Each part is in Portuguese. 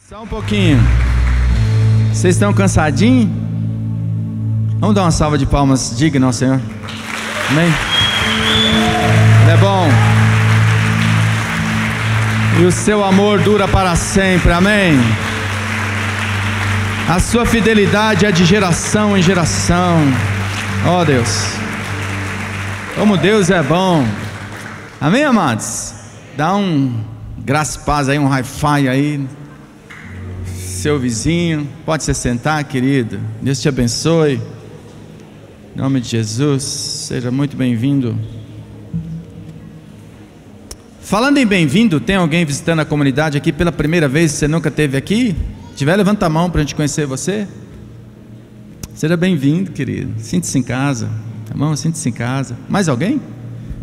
Só um pouquinho. Vocês estão cansadinhos? Vamos dar uma salva de palmas digna ao Senhor. Amém? Ele é bom. E o seu amor dura para sempre. Amém? A sua fidelidade é de geração em geração. Oh Deus, como Deus é bom. Amém, amados? Dá um graça e paz aí, um hi-fi aí. Seu vizinho, pode se sentar, querido. Deus te abençoe. Em nome de Jesus, seja muito bem-vindo. Falando em bem-vindo, tem alguém visitando a comunidade aqui pela primeira vez? Você nunca esteve aqui? Se tiver, levanta a mão para a gente conhecer você. Seja bem-vindo, querido. Sinta-se em casa. Tá bom? Sinta-se em casa. Mais alguém?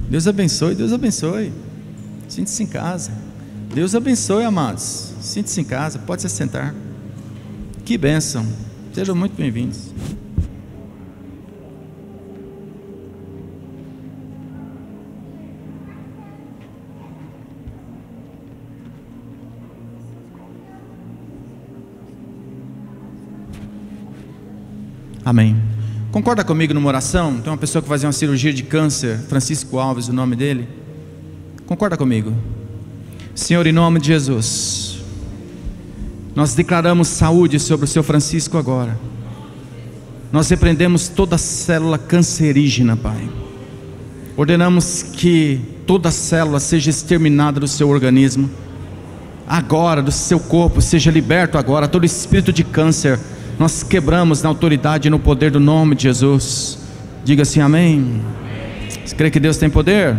Deus abençoe, Deus abençoe. Sinta-se em casa. Deus abençoe, amados. Sinta-se em casa, pode se sentar. Que bênção. Sejam muito bem-vindos. Amém. Concorda comigo numa oração? Tem uma pessoa que vai fazer uma cirurgia de câncer, Francisco Alves, o nome dele. Concorda comigo? Senhor, em nome de Jesus, nós declaramos saúde sobre o seu Francisco agora. Nós repreendemos toda célula cancerígena, Pai. Ordenamos que toda célula seja exterminada do seu organismo agora, do seu corpo, seja liberto agora. Todo espírito de câncer nós quebramos na autoridade e no poder do nome de Jesus. Diga assim, amém. Você crê que Deus tem poder?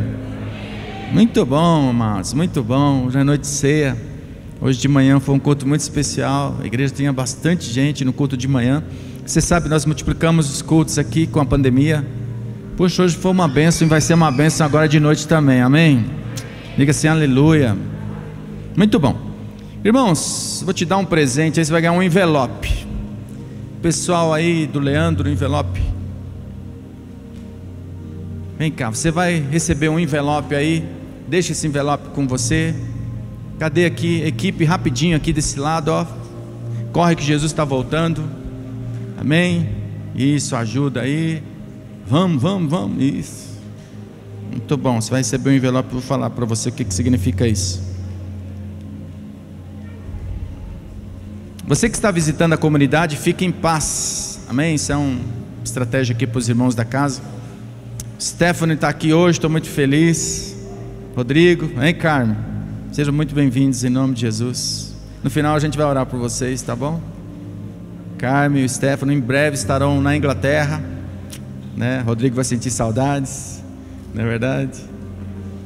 Muito bom, amados, muito bom. Hoje é noite de ceia. Hoje de manhã foi um culto muito especial. A igreja tinha bastante gente no culto de manhã. Você sabe, nós multiplicamos os cultos aqui com a pandemia. Puxa, hoje foi uma bênção e vai ser uma bênção agora de noite também, amém? Diga assim, aleluia. Muito bom. Irmãos, vou te dar um presente. Aí você vai ganhar um envelope. Pessoal aí do Leandro, envelope. Vem cá, você vai receber um envelope aí. Deixa esse envelope com você. Cadê aqui, equipe, rapidinho aqui desse lado, ó. Corre que Jesus está voltando. Amém? Isso, ajuda aí. Vamos, isso. Muito bom, você vai receber um envelope. Eu vou falar para você o que significa isso. Você que está visitando a comunidade, fique em paz. Amém? Isso é uma estratégia aqui para os irmãos da casa. Stephanie está aqui hoje, estou muito feliz. Rodrigo, hein, Carmen? Sejam muito bem-vindos em nome de Jesus. No final a gente vai orar por vocês, tá bom? Carmen e Stefano em breve estarão na Inglaterra, né? Rodrigo vai sentir saudades, não é verdade?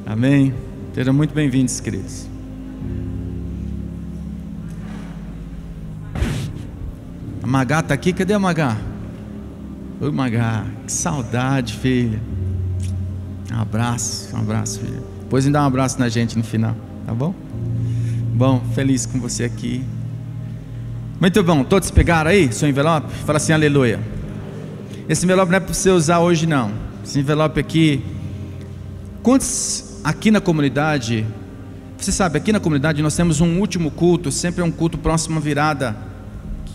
Amém? Sejam muito bem-vindos, queridos. A Magá está aqui, cadê a Magá? Oi, Magá, que saudade, filha. Um abraço, filha. Depois me dá um abraço na gente no final. Tá bom? Bom, feliz com você aqui. Muito bom, todos pegaram aí seu envelope? Fala assim, aleluia. Esse envelope não é para você usar hoje não. Esse envelope aqui. Quantos aqui na comunidade? Você sabe, aqui na comunidade nós temos um último culto. Sempre é um culto próximo à virada,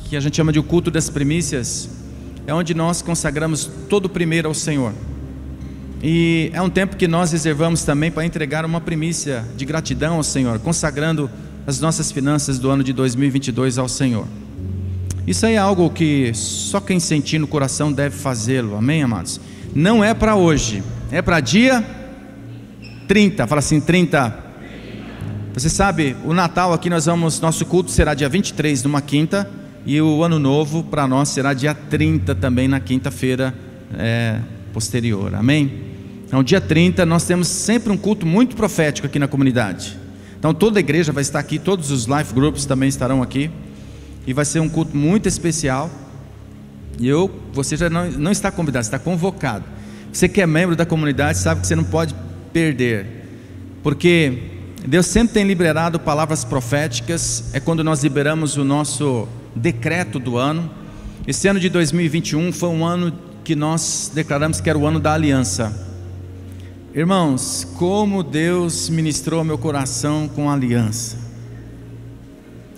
que a gente chama de o culto das primícias. É onde nós consagramos todo o primeiro ao Senhor. E é um tempo que nós reservamos também para entregar uma primícia de gratidão ao Senhor, consagrando as nossas finanças do ano de 2022 ao Senhor. Isso aí é algo que só quem sentir no coração deve fazê-lo, amém, amados? Não é para hoje, é para dia 30, fala assim, 30. Você sabe, o Natal aqui nosso culto será dia 23, numa quinta, e o ano novo para nós será dia 30 também, na quinta-feira posterior, amém? Então dia 30 nós temos sempre um culto muito profético aqui na comunidade. Então toda a igreja vai estar aqui, todos os life groups também estarão aqui. E vai ser um culto muito especial. E você já não está convidado, está convocado. Você que é membro da comunidade sabe que você não pode perder. Porque Deus sempre tem liberado palavras proféticas. É quando nós liberamos o nosso decreto do ano. Esse ano de 2021 foi um ano que nós declaramos que era o ano da aliança. Irmãos, como Deus ministrou meu coração com a aliança.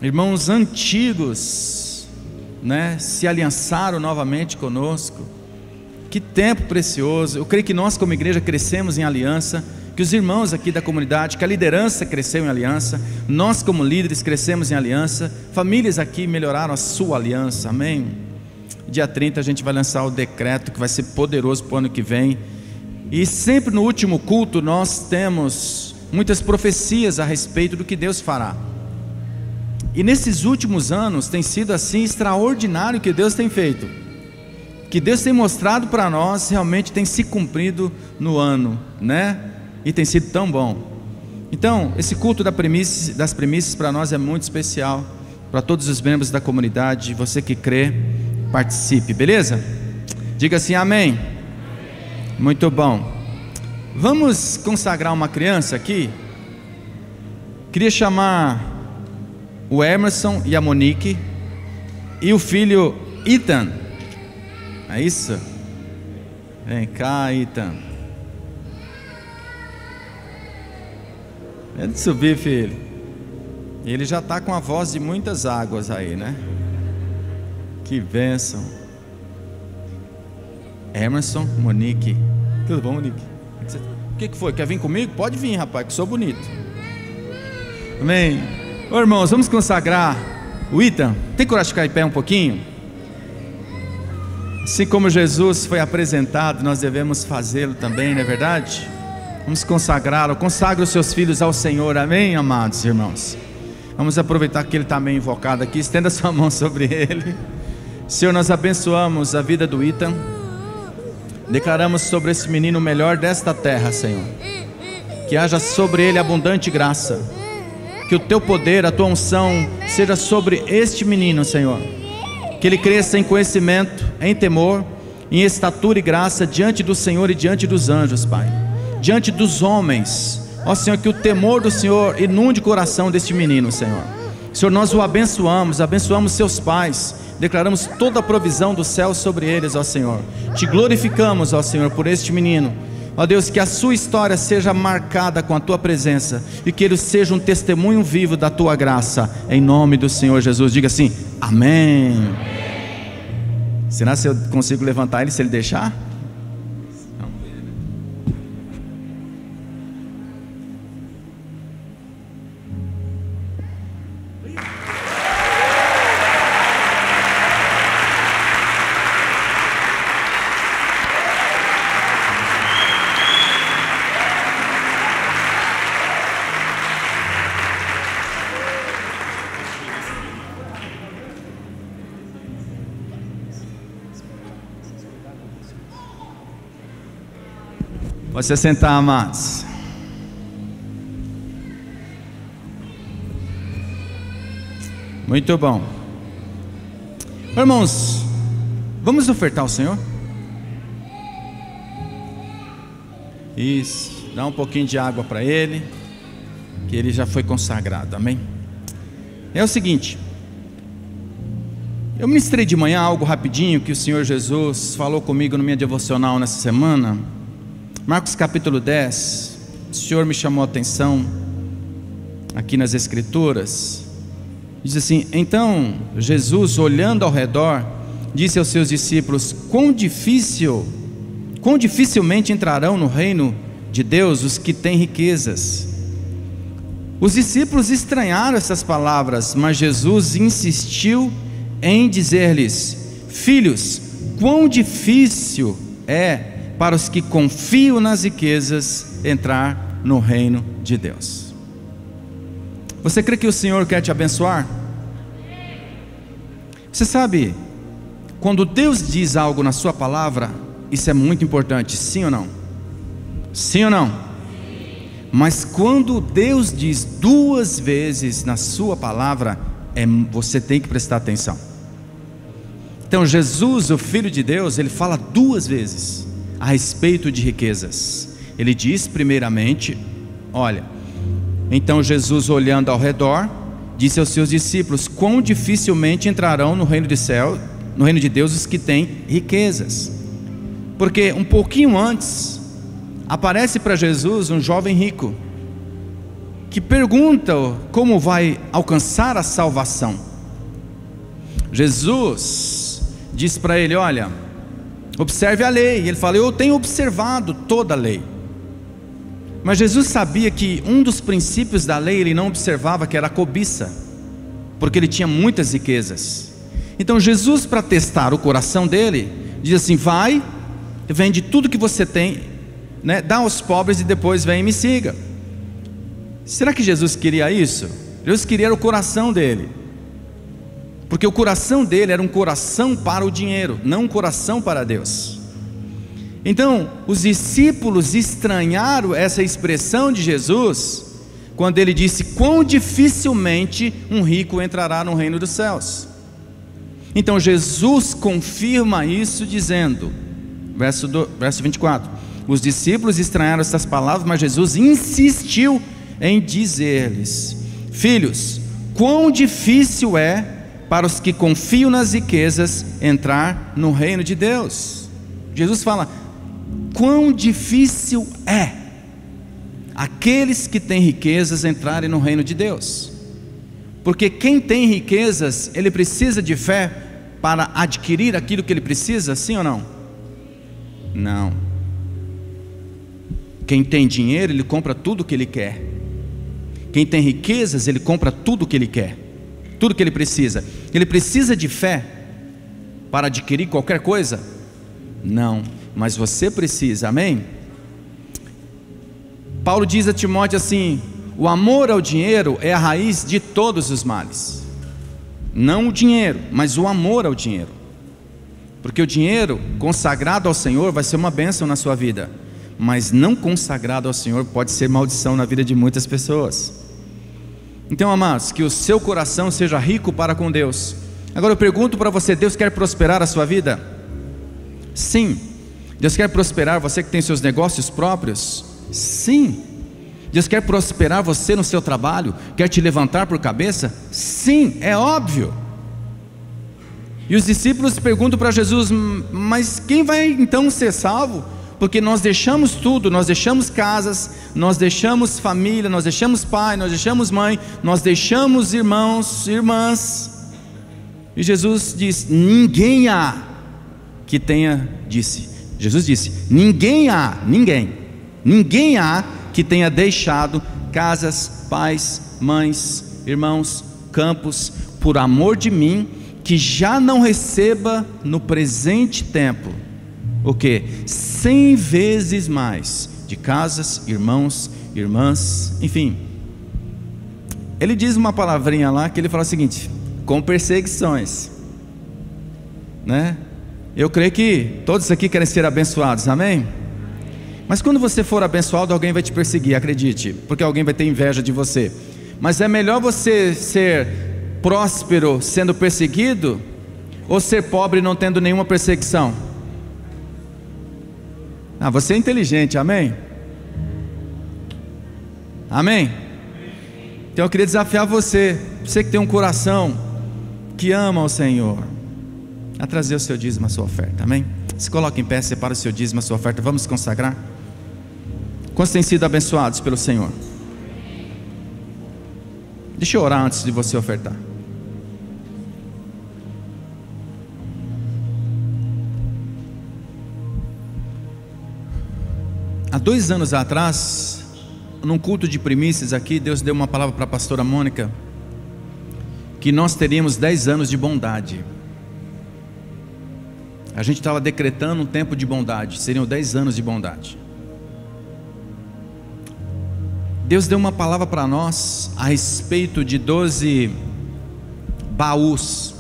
irmãos antigos, né, se aliançaram novamente conosco. Que tempo precioso. Eu creio que nós como igreja crescemos em aliança, que os irmãos aqui da comunidade, que a liderança cresceu em aliança, nós como líderes crescemos em aliança, famílias aqui melhoraram a sua aliança, amém? Dia 30 a gente vai lançar o decreto que vai ser poderoso para o ano que vem. E sempre no último culto nós temos muitas profecias a respeito do que Deus fará. E nesses últimos anos tem sido assim extraordinário o que Deus tem feito, que Deus tem mostrado para nós, realmente tem se cumprido no ano, né? E tem sido tão bom. Então esse culto das primícias para nós é muito especial, para todos os membros da comunidade. Você que crê, participe, beleza? Diga assim, amém. Muito bom. Vamos consagrar uma criança aqui. Queria chamar o Emerson e a Monique e o filho Ethan. É isso? Vem cá, Ethan. É de subir, filho. Ele já está com a voz de muitas águas aí, né? Que bênção. Emerson, Monique. Tudo bom, Monique? O que foi? Quer vir comigo? Pode vir, rapaz, que sou bonito. Amém. Ô, irmãos, vamos consagrar o Ethan. Tem coragem de ficar em pé um pouquinho? Assim como Jesus foi apresentado, nós devemos fazê-lo também, não é verdade? Vamos consagrá-lo. Consagre os seus filhos ao Senhor, amém, amados irmãos? Vamos aproveitar que ele está meio invocado aqui. Estenda sua mão sobre ele. Senhor, nós abençoamos a vida do Ethan. Declaramos sobre esse menino o melhor desta terra, Senhor. Que haja sobre ele abundante graça. Que o teu poder, a tua unção seja sobre este menino, Senhor. Que ele cresça em conhecimento, em temor, em estatura e graça diante do Senhor e diante dos anjos, Pai. Diante dos homens. Ó Senhor, que o temor do Senhor inunde o coração deste menino, Senhor. Senhor, nós o abençoamos, abençoamos seus pais. Declaramos toda a provisão do céu sobre eles, ó Senhor. Te glorificamos, ó Senhor, por este menino. Ó Deus, que a sua história seja marcada com a tua presença e que ele seja um testemunho vivo da tua graça, em nome do Senhor Jesus. Diga assim, amém. Será que eu consigo levantar ele se ele deixar? Pode se sentar, amados. Muito bom. Irmãos, vamos ofertar ao Senhor? Isso, dá um pouquinho de água para ele, que ele já foi consagrado, amém? É o seguinte, eu ministrei de manhã algo rapidinho que o Senhor Jesus falou comigo no minha devocional nessa semana. Marcos capítulo 10, o Senhor me chamou a atenção aqui nas Escrituras. Diz assim: então Jesus, olhando ao redor, disse aos seus discípulos: quão dificilmente entrarão no reino de Deus os que têm riquezas. Os discípulos estranharam essas palavras, mas Jesus insistiu em dizer-lhes: filhos, quão difícil é para os que confiam nas riquezas entrar no reino de Deus. Você crê que o Senhor quer te abençoar? Você sabe, quando Deus diz algo na sua palavra, isso é muito importante, sim ou não? Sim ou não? Mas quando Deus diz duas vezes na sua palavra, você tem que prestar atenção. Então Jesus, o Filho de Deus, ele fala duas vezes a respeito de riquezas. Ele diz primeiramente, olha, então Jesus, olhando ao redor, disse aos seus discípulos: quão dificilmente entrarão no reino de Deus os que têm riquezas. Porque um pouquinho antes aparece para Jesus um jovem rico, que pergunta como vai alcançar a salvação. Jesus diz para ele: olha, observe a lei. Ele fala: eu tenho observado toda a lei. Mas Jesus sabia que um dos princípios da lei ele não observava, que era a cobiça, porque ele tinha muitas riquezas. Então Jesus, para testar o coração dele, diz assim: vai, vende tudo que você tem, né, dá aos pobres e depois vem e me siga. Será que Jesus queria isso? Jesus queria o coração dele, porque o coração dele era um coração para o dinheiro, não um coração para Deus. Então os discípulos estranharam essa expressão de Jesus, quando ele disse: quão dificilmente um rico entrará no reino dos céus. Então Jesus confirma isso dizendo, verso 24: os discípulos estranharam essas palavras, mas Jesus insistiu em dizer-lhes: filhos, quão difícil é para os que confiam nas riquezas entrar no reino de Deus. Jesus fala: quão difícil é aqueles que têm riquezas entrarem no reino de Deus. Porque quem tem riquezas, ele precisa de fé para adquirir aquilo que ele precisa, sim ou não? Não. Quem tem dinheiro, ele compra tudo o que ele quer. Quem tem riquezas, ele compra tudo o que ele quer, tudo que ele precisa. Ele precisa de fé para adquirir qualquer coisa? Não, mas você precisa, amém? Paulo diz a Timóteo assim: o amor ao dinheiro é a raiz de todos os males. Não o dinheiro, mas o amor ao dinheiro. Porque o dinheiro consagrado ao Senhor vai ser uma bênção na sua vida, mas não consagrado ao Senhor pode ser maldição na vida de muitas pessoas. Então, amados, que o seu coração seja rico para com Deus. Agora eu pergunto para você: Deus quer prosperar a sua vida? Sim. Deus quer prosperar você que tem seus negócios próprios? Sim. Deus quer prosperar você no seu trabalho? Quer te levantar por cabeça? Sim, é óbvio. E os discípulos perguntam para Jesus: mas quem vai então ser salvo? Porque nós deixamos tudo, nós deixamos casas, nós deixamos família, nós deixamos pai, nós deixamos mãe, nós deixamos irmãos, irmãs. E Jesus diz: ninguém há que tenha, Jesus disse, ninguém há que tenha deixado casas, pais, mães, irmãos, campos, por amor de mim, que já não receba no presente tempo o que? 100 vezes mais de casas, irmãos, irmãs, enfim. Ele diz uma palavrinha lá que ele fala o seguinte: com perseguições, né? Eu creio que todos aqui querem ser abençoados, amém? Mas quando você for abençoado, alguém vai te perseguir, acredite, porque alguém vai ter inveja de você. Mas é melhor você ser próspero sendo perseguido, ou ser pobre não tendo nenhuma perseguição? Você é inteligente, amém? Amém? Então eu queria desafiar você que tem um coração que ama o Senhor, a trazer o seu dízimo, a sua oferta, amém? Se coloque em pé, separa o seu dízimo, a sua oferta, vamos consagrar. Quantos têm sido abençoados pelo Senhor? Deixa eu orar antes de você ofertar. Há 2 anos atrás, num culto de primícias aqui, Deus deu uma palavra para a pastora Mônica, que nós teríamos 10 anos de bondade. A gente estava decretando um tempo de bondade, seriam 10 anos de bondade. Deus deu uma palavra para nós a respeito de 12 baús,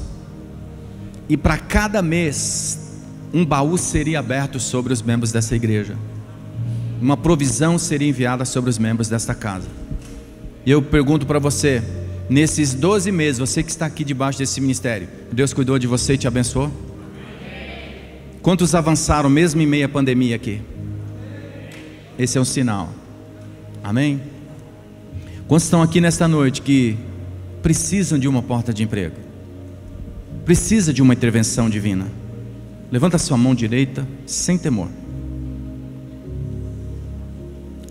e para cada mês um baú seria aberto sobre os membros dessa igreja. Uma provisão seria enviada sobre os membros desta casa. E eu pergunto para você: nesses 12 meses, você que está aqui debaixo desse ministério, Deus cuidou de você e te abençoou? Quantos avançaram mesmo em meio à pandemia aqui? Esse é um sinal, amém? Quantos estão aqui nesta noite que precisam de uma porta de emprego, precisa de uma intervenção divina? Levanta a sua mão direita sem temor.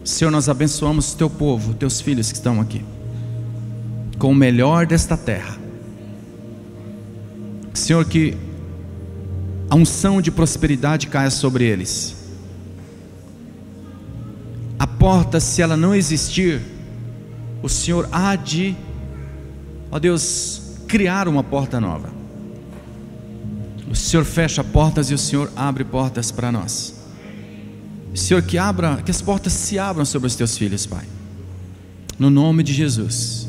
Senhor, nós abençoamos o teu povo, teus filhos que estão aqui, com o melhor desta terra. Senhor, que a unção de prosperidade caia sobre eles. A porta, se ela não existir, o Senhor há de, ó Deus, criar uma porta nova. O Senhor fecha portas e o Senhor abre portas para nós. Senhor, que as portas se abram sobre os teus filhos, Pai, no nome de Jesus.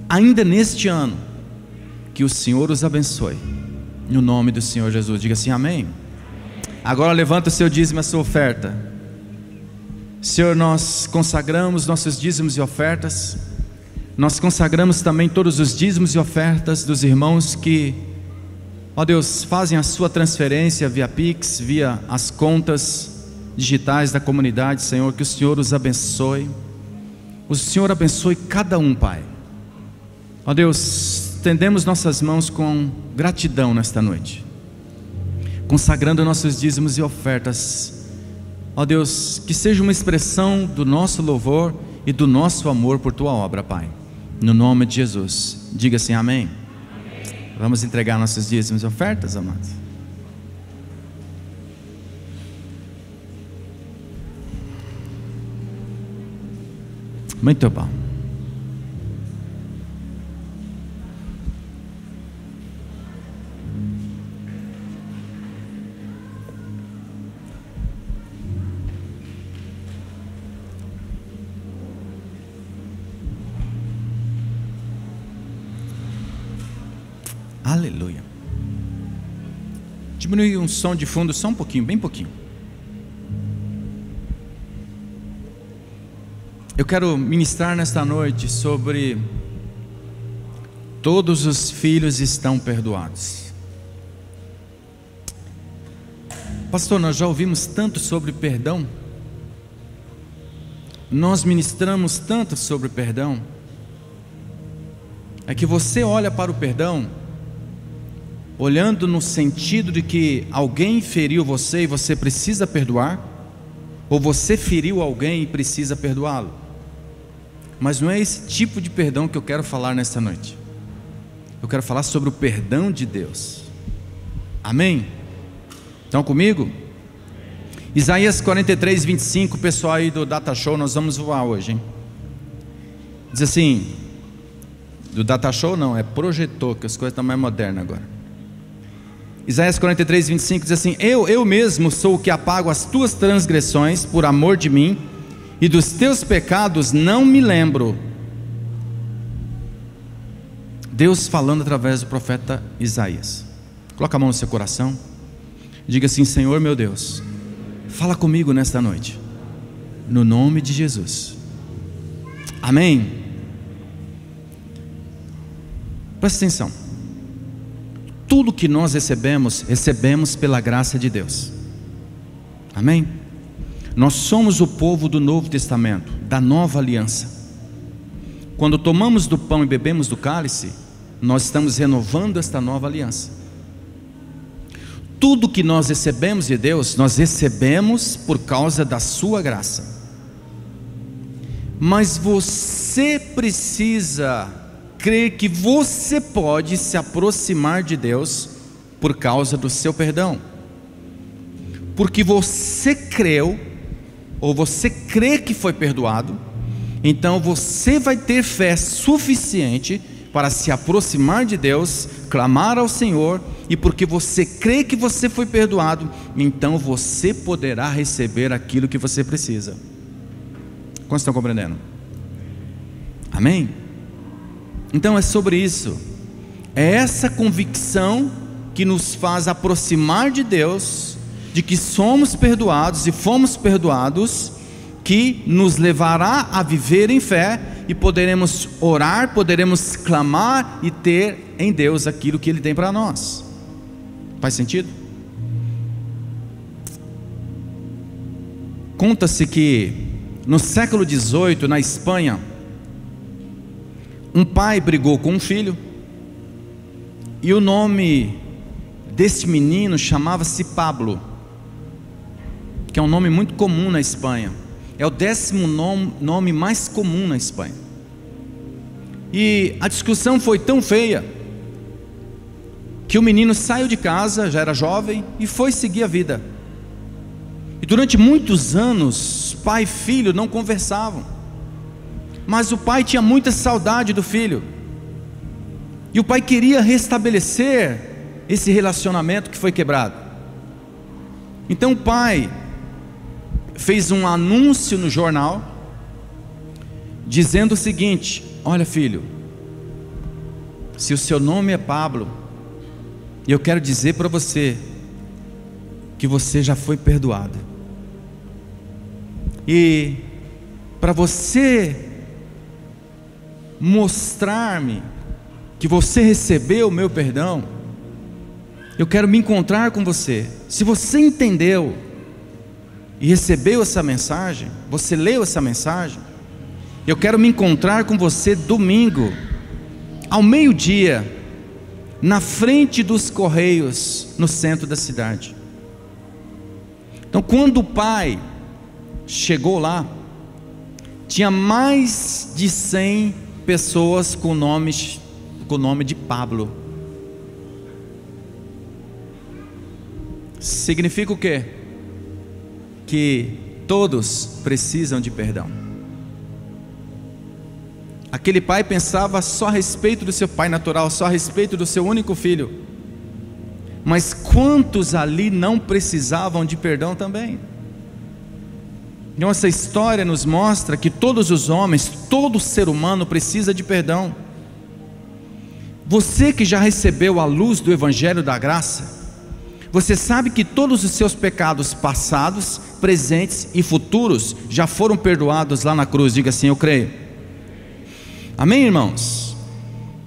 Ainda neste ano, que o Senhor os abençoe, no nome do Senhor Jesus. Diga assim, amém. Agora levanta o seu dízimo e a sua oferta. Senhor, nós consagramos nossos dízimos e ofertas. Nós consagramos também todos os dízimos e ofertas dos irmãos que, ó Deus, fazem a sua transferência via Pix, via as contas digitais da comunidade. Senhor, que o Senhor os abençoe. O Senhor abençoe cada um, Pai. Ó Deus, estendemos nossas mãos com gratidão nesta noite, consagrando nossos dízimos e ofertas. Ó Deus, que seja uma expressão do nosso louvor e do nosso amor por tua obra, Pai, no nome de Jesus. Diga assim, amém. Vamos entregar nossos dízimos e ofertas, amados. Muito bom. Aleluia. Diminui um som de fundo só um pouquinho, bem pouquinho. Eu quero ministrar nesta noite sobre todos os filhos estão perdoados. Pastor, nós já ouvimos tanto sobre perdão, nós ministramos tanto sobre perdão. É que você olha para o perdão olhando no sentido de que alguém feriu você e você precisa perdoar, ou você feriu alguém e precisa perdoá-lo. Mas não é esse tipo de perdão que eu quero falar nesta noite. Eu quero falar sobre o perdão de Deus. Amém? Estão comigo? Isaías 43, 25, pessoal aí do Data Show, nós vamos voar hoje, hein? Diz assim, do Data Show não, é projetor, que as coisas estão mais modernas agora. Isaías 43, 25 diz assim: eu mesmo sou o que apago as tuas transgressões por amor de mim, e dos teus pecados não me lembro. Deus falando através do profeta Isaías. Coloca a mão no seu coração, diga assim: Senhor meu Deus, fala comigo nesta noite, no nome de Jesus. Amém. Presta atenção. Tudo que nós recebemos pela graça de Deus. Amém? Nós somos o povo do Novo Testamento, da nova aliança. Quando tomamos do pão e bebemos do cálice, nós estamos renovando esta nova aliança. Tudo que nós recebemos de Deus, nós recebemos por causa da sua graça. Mas você precisa crer que você pode se aproximar de Deus por causa do seu perdão, porque você creu, ou você crê que foi perdoado. Então você vai ter fé suficiente para se aproximar de Deus, clamar ao Senhor, e porque você crê que você foi perdoado, então você poderá receber aquilo que você precisa. Quantos estão compreendendo? Amém? Então é sobre isso. É essa convicção que nos faz aproximar de Deus, de que somos perdoados e fomos perdoados, que nos levará a viver em fé e poderemos orar, poderemos clamar e ter em Deus aquilo que Ele tem para nós. Faz sentido? Conta-se que no século XVIII, na Espanha, um pai brigou com um filho, e o nome desse menino chamava-se Pablo, que é um nome muito comum na Espanha. é o 10º nome mais comum na Espanha. E a discussão foi tão feia que o menino saiu de casa, já era jovem, e foi seguir a vida. E durante muitos anos, pai e filho não conversavam, mas o pai tinha muita saudade do filho, e o pai queria restabelecer esse relacionamento que foi quebrado. Então o pai fez um anúncio no jornal, dizendo o seguinte: olha, filho, se o seu nome é Pablo, eu quero dizer para você que você já foi perdoado. E para você mostrar-me que você recebeu o meu perdão, eu quero me encontrar com você. Se você entendeu e recebeu essa mensagem, você leu essa mensagem, eu quero me encontrar com você domingo, ao meio-dia, na frente dos Correios, no centro da cidade. Então, quando o pai chegou lá, tinha mais de 100 pessoas com o nome de Pablo. Significa o quê? Que todos precisam de perdão. Aquele pai pensava só a respeito do seu pai natural, só a respeito do seu único filho. Mas quantos ali não precisavam de perdão também? Então essa história nos mostra que todos os homens, todo ser humano precisa de perdão. Você que já recebeu a luz do Evangelho da Graça, você sabe que todos os seus pecados passados, presentes e futuros já foram perdoados lá na cruz. Diga assim: eu creio. Amém, irmãos?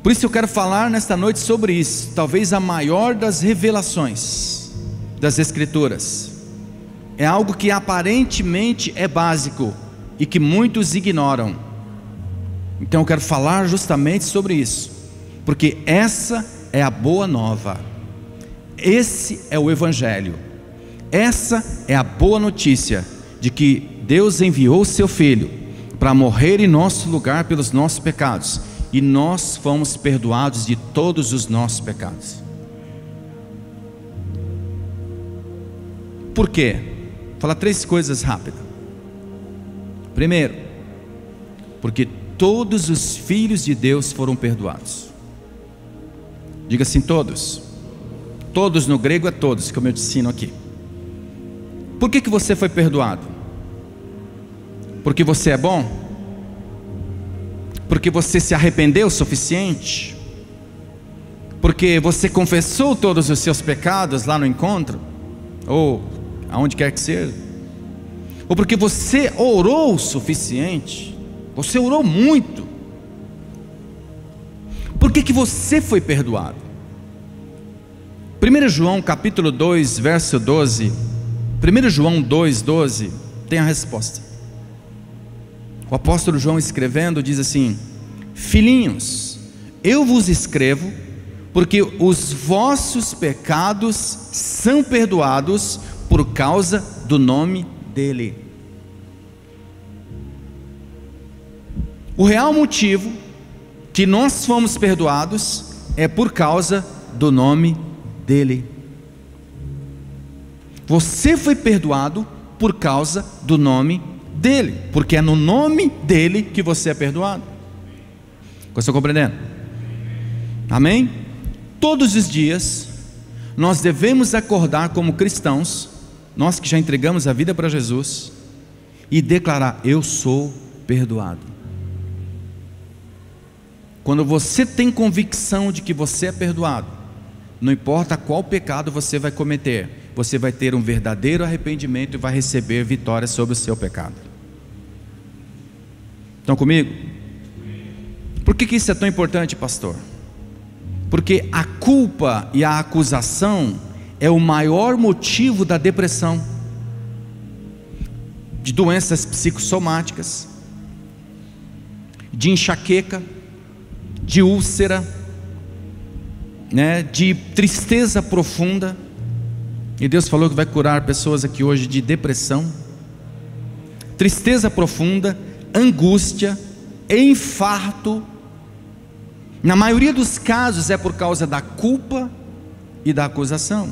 Por isso eu quero falar nesta noite sobre isso, talvez a maior das revelações das Escrituras. É algo que aparentemente é básico e que muitos ignoram. Então eu quero falar justamente sobre isso, porque essa é a boa nova. Esse é o Evangelho. Essa é a boa notícia de que Deus enviou o seu Filho para morrer em nosso lugar pelos nossos pecados, e nós fomos perdoados de todos os nossos pecados. Por quê? Vou falar 3 coisas rápidas. Primeiro, porque todos os filhos de Deus foram perdoados. Diga assim: todos. Todos no grego é todos, como eu te ensino aqui. Por que você foi perdoado? Porque você é bom? Porque você se arrependeu o suficiente? Porque você confessou todos os seus pecados lá no encontro? Ou aonde quer que seja? Ou porque você orou o suficiente? Você orou muito? Por que você foi perdoado? 1 João capítulo 2, verso 12. 1 João 2, 12 tem a resposta. O apóstolo João escrevendo diz assim: filhinhos, eu vos escrevo porque os vossos pecados são perdoados por causa do nome dele. O real motivo que nós fomos perdoados é por causa do nome dele. Você foi perdoado por causa do nome dele, porque é no nome dele que você é perdoado. Você está compreendendo? Amém? Todos os dias nós devemos acordar como cristãos, nós que já entregamos a vida para Jesus, e declarar: eu sou perdoado. Quando você tem convicção de que você é perdoado, não importa qual pecado você vai cometer, você vai ter um verdadeiro arrependimento e vai receber vitória sobre o seu pecado. Estão comigo? Por que isso é tão importante, pastor? Porque a culpa e a acusação é o maior motivo da depressão, de doenças psicossomáticas, de enxaqueca, de úlcera, de tristeza profunda. E Deus falou que vai curar pessoas aqui hoje de depressão, tristeza profunda, angústia, infarto. Na maioria dos casos é por causa da culpa e da acusação.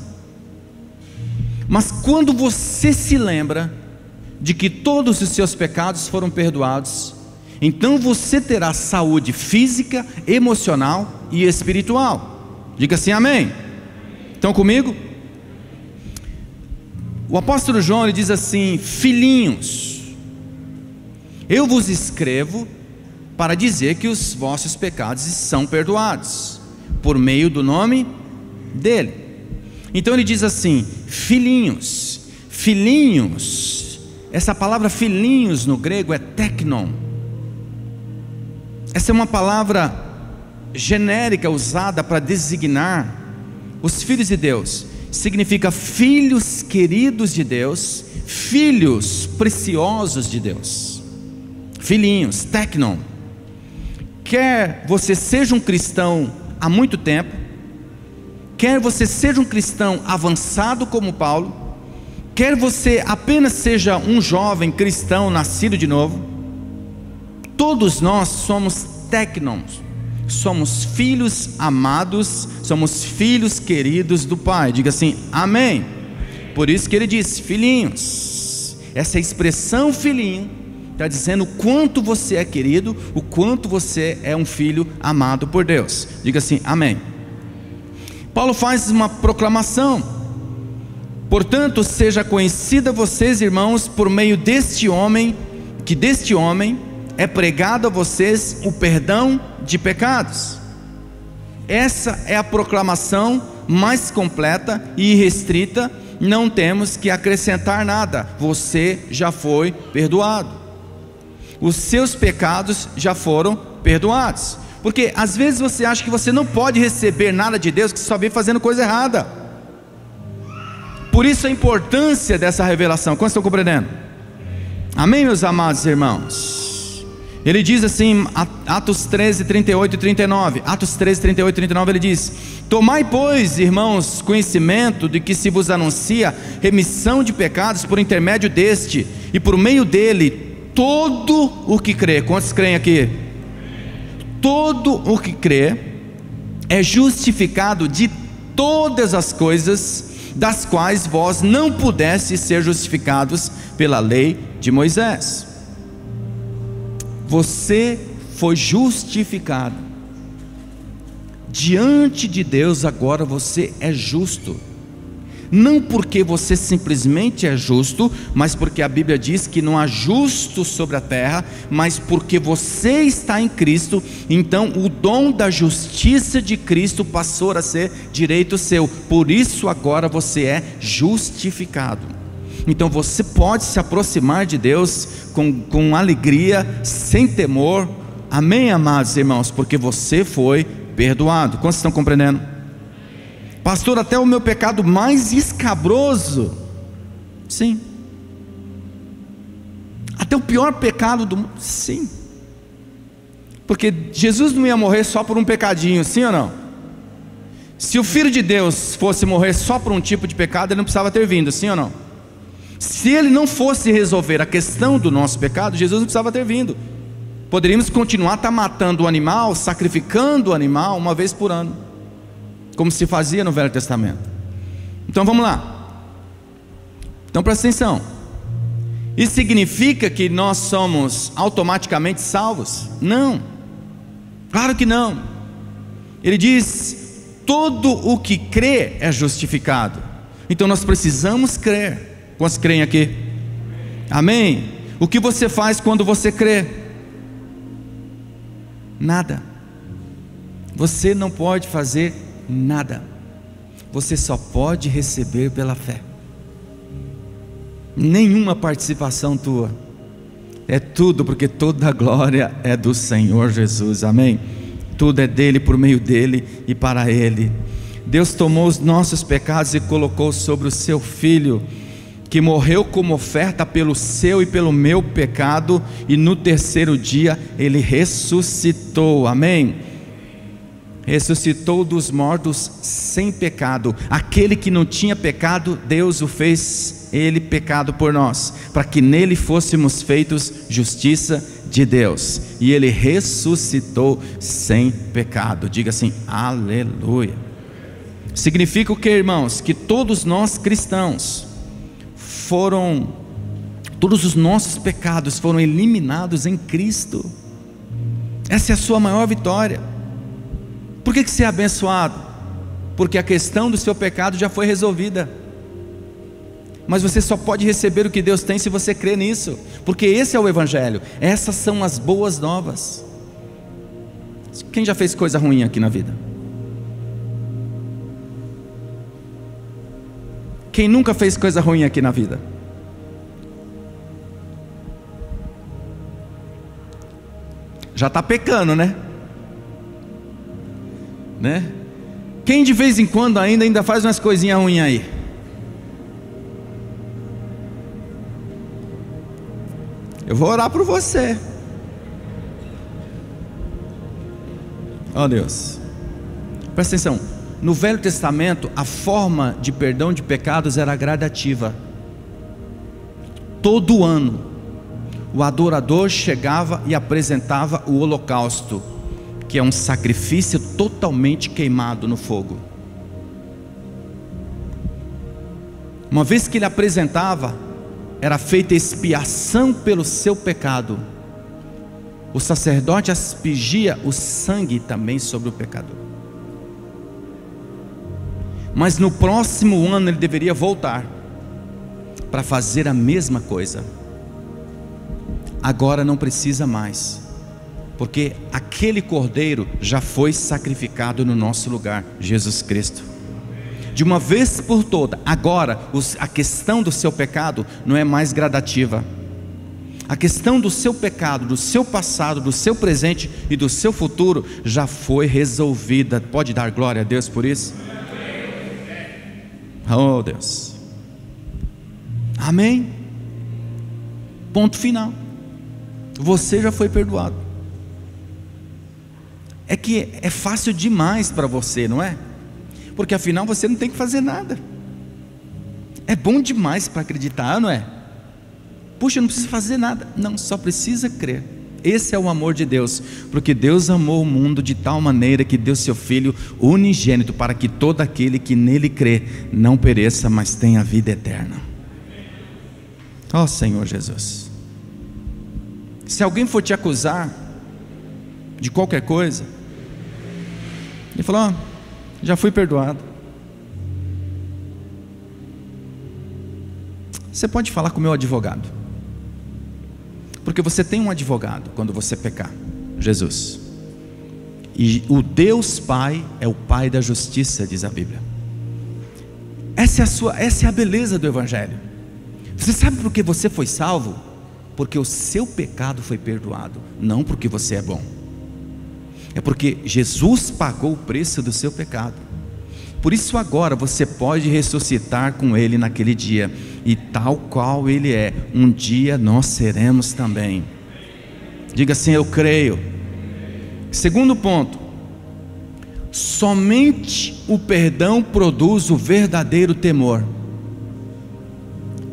Mas quando você se lembra de que todos os seus pecados foram perdoados, então você terá saúde física, emocional e espiritual. Diga assim, amém. Estão comigo? O apóstolo João, ele diz assim: filhinhos, eu vos escrevo para dizer que os vossos pecados são perdoados por meio do nome dele. Então ele diz assim: filhinhos. Filhinhos, essa palavra filhinhos no grego é teknon. Essa é uma palavra genérica usada para designar os filhos de Deus. Significa filhos queridos de Deus, filhos preciosos de Deus. Filhinhos, teknon. Quer você seja um cristão há muito tempo, quer você seja um cristão avançado como Paulo, quer você apenas seja um jovem cristão nascido de novo, todos nós somos teknons, somos filhos amados, somos filhos queridos do Pai. Diga assim, amém. Por isso que ele diz, filhinhos. Essa expressão filhinho está dizendo o quanto você é querido, o quanto você é um filho amado por Deus. Diga assim, amém. Paulo faz uma proclamação: portanto, seja conhecida vocês, irmãos, por meio deste homem, que deste homem é pregado a vocês o perdão de pecados. Essa é a proclamação mais completa e irrestrita. Não temos que acrescentar nada. Você já foi perdoado. Os seus pecados já foram perdoados. Porque às vezes você acha que você não pode receber nada de Deus, que você só vem fazendo coisa errada. Por isso a importância dessa revelação. Quantos estão compreendendo? Amém, meus amados irmãos? Ele diz assim, Atos 13, 38 e 39. Atos 13, 38 e 39, ele diz: tomai, pois, irmãos, conhecimento de que se vos anuncia remissão de pecados por intermédio deste, e por meio dele todo o que crê. Quantos creem aqui? Todo o que crê é justificado de todas as coisas das quais vós não pudestes ser justificados pela lei de Moisés. Você foi justificado diante de Deus. Agora você é justo, não porque você simplesmente é justo, mas porque a Bíblia diz que não há justo sobre a terra, mas porque você está em Cristo. Então o dom da justiça de Cristo passou a ser direito seu. Por isso agora você é justificado. Então você pode se aproximar de Deus com alegria, sem temor. Amém, amados irmãos? Porque você foi perdoado. Quantos estão compreendendo? Pastor, até o meu pecado mais escabroso, sim. Até o pior pecado do mundo, sim. Porque Jesus não ia morrer só por um pecadinho, sim ou não? Se o Filho de Deus fosse morrer só por um tipo de pecado, ele não precisava ter vindo, sim ou não? Se ele não fosse resolver a questão do nosso pecado, Jesus não precisava ter vindo. Poderíamos continuar matando o animal, sacrificando o animal uma vez por ano, como se fazia no Velho Testamento. Então vamos lá. Então presta atenção. Isso significa que nós somos automaticamente salvos? Não, claro que não. Ele diz: todo o que crê é justificado. Então nós precisamos crer. Quantos creem aqui? Amém? O que você faz quando você crê? Nada. Você não pode fazer nada. Você só pode receber pela fé. Nenhuma participação tua. É tudo, porque toda a glória é do Senhor Jesus. Amém? Tudo é dele, por meio dele e para ele. Deus tomou os nossos pecados e colocou sobre o seu Filho, que morreu como oferta pelo seu e pelo meu pecado, e no terceiro dia ele ressuscitou. Amém? Ressuscitou dos mortos sem pecado. Aquele que não tinha pecado, Deus o fez ele pecado por nós, para que nele fôssemos feitos justiça de Deus, e ele ressuscitou sem pecado. Diga assim, aleluia. Significa o que, irmãos? Que todos nós cristãos todos os nossos pecados foram eliminados em Cristo. Essa é a sua maior vitória. Por que você é abençoado? Porque a questão do seu pecado já foi resolvida. Mas você só pode receber o que Deus tem se você crer nisso, porque esse é o Evangelho, essas são as boas novas. Quem já fez coisa ruim aqui na vida? Quem nunca fez coisa ruim aqui na vida? Já está pecando, né? Quem de vez em quando ainda faz umas coisinhas ruins aí? Eu vou orar por você. Ó Deus, presta atenção. No Velho Testamento, a forma de perdão de pecados era gradativa. Todo ano, o adorador chegava e apresentava o holocausto, que é um sacrifício totalmente queimado no fogo. Uma vez que ele apresentava, era feita expiação pelo seu pecado. O sacerdote aspergia o sangue também sobre o pecador. Mas no próximo ano ele deveria voltar para fazer a mesma coisa. Agora não precisa mais, porque aquele cordeiro já foi sacrificado no nosso lugar, Jesus Cristo. De uma vez por toda. Agora a questão do seu pecado não é mais gradativa. A questão do seu pecado, do seu passado, do seu presente e do seu futuro já foi resolvida. Pode dar glória a Deus por isso? Oh Deus, amém. Ponto final. Você já foi perdoado. É que é fácil demais para você, não é? Porque afinal você não tem que fazer nada. É bom demais para acreditar, não é? Puxa, não precisa fazer nada. Não, só precisa crer. Esse é o amor de Deus, porque Deus amou o mundo de tal maneira que deu seu Filho unigênito, para que todo aquele que nele crê não pereça, mas tenha vida eterna. Ó Senhor Jesus, se alguém for te acusar de qualquer coisa, ele falou, já fui perdoado. Você pode falar com o meu advogado, porque você tem um advogado quando você pecar, Jesus. E o Deus Pai é o Pai da justiça, diz a Bíblia. Essa é a beleza do Evangelho. Você sabe por que você foi salvo? Porque o seu pecado foi perdoado, não porque você é bom. É porque Jesus pagou o preço do seu pecado. Por isso agora você pode ressuscitar com Ele naquele dia. E tal qual Ele é, um dia nós seremos também. Diga assim, eu creio. Segundo ponto, somente o perdão produz o verdadeiro temor.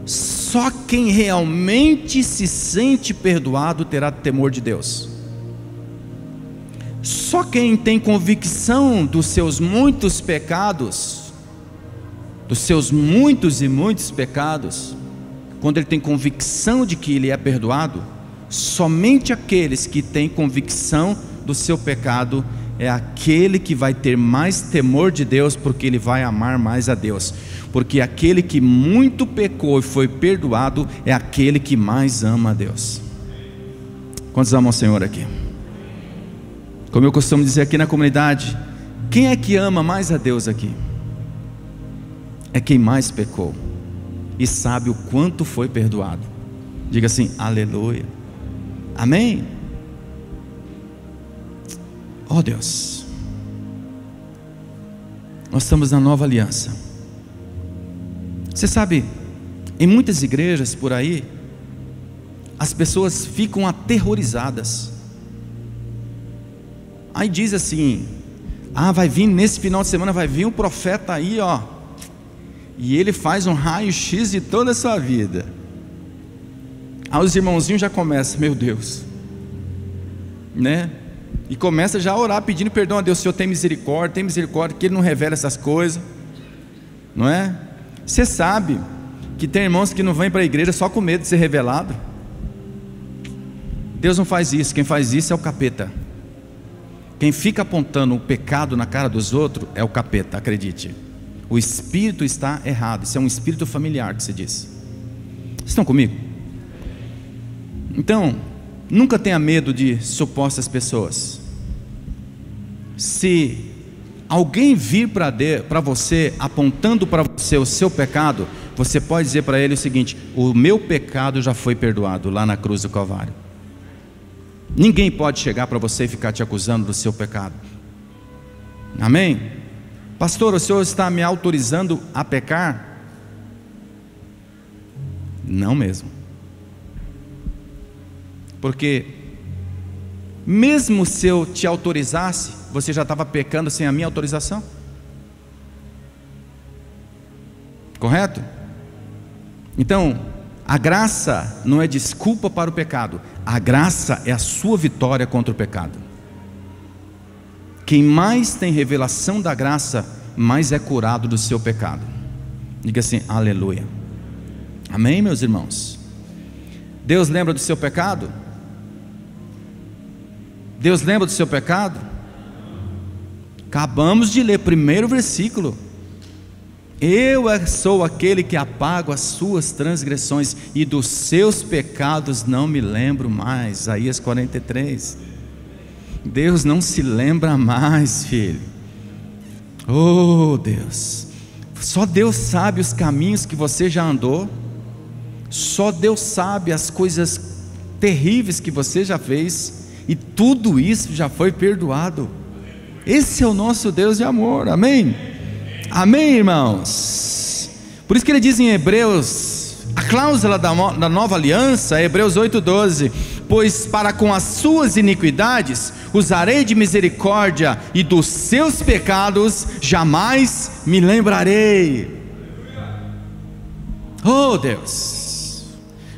Só quem realmente se sente perdoado terá temor de Deus. Só quem tem convicção dos seus muitos pecados, dos seus muitos e muitos pecados, quando ele tem convicção de que ele é perdoado, somente aqueles que têm convicção do seu pecado é aquele que vai ter mais temor de Deus, porque ele vai amar mais a Deus. Porque aquele que muito pecou e foi perdoado é aquele que mais ama a Deus. Quantos amam o Senhor aqui? Como eu costumo dizer aqui na comunidade, quem é que ama mais a Deus aqui? É quem mais pecou e sabe o quanto foi perdoado. Diga assim, aleluia, amém. Oh Deus, nós estamos na nova aliança. Você sabe, em muitas igrejas por aí, as pessoas ficam aterrorizadas. Aí diz assim, vai vir nesse final de semana, vai vir um profeta aí, ó, e Ele faz um raio-x de toda a sua vida. Aí os irmãozinhos já começam, meu Deus, né? E começa já a orar pedindo perdão a Deus. O Senhor tem misericórdia, que Ele não revela essas coisas, não é? Você sabe que tem irmãos que não vêm para a igreja só com medo de ser revelado. Deus não faz isso, quem faz isso é o capeta. Quem fica apontando o pecado na cara dos outros é o capeta, acredite. O espírito está errado. Isso é um espírito familiar que se diz. Vocês estão comigo? Então, nunca tenha medo de supostas pessoas. Se alguém vir para você, apontando para você o seu pecado, você pode dizer para ele o seguinte: o meu pecado já foi perdoado lá na cruz do Calvário. Ninguém pode chegar para você e ficar te acusando do seu pecado. Amém? Pastor, o senhor está me autorizando a pecar? Não mesmo. Porque mesmo se eu te autorizasse, você já estava pecando sem a minha autorização. Correto? Então, a graça não é desculpa para o pecado. A graça é a sua vitória contra o pecado. Quem mais tem revelação da graça, mais é curado do seu pecado. Diga assim, aleluia. Amém, meus irmãos? Deus lembra do seu pecado? Deus lembra do seu pecado? Acabamos de ler o primeiro versículo. Eu sou aquele que apago as suas transgressões, e dos seus pecados não me lembro mais. Isaías 43. Deus não se lembra mais, filho. Oh Deus, só Deus sabe os caminhos que você já andou. Só Deus sabe as coisas terríveis que você já fez, e tudo isso já foi perdoado. Esse é o nosso Deus de amor, amém? Amém, irmãos? Por isso que ele diz em Hebreus, a cláusula da nova aliança, Hebreus 8:12: pois para com as suas iniquidades usarei de misericórdia, e dos seus pecados jamais me lembrarei. Oh Deus,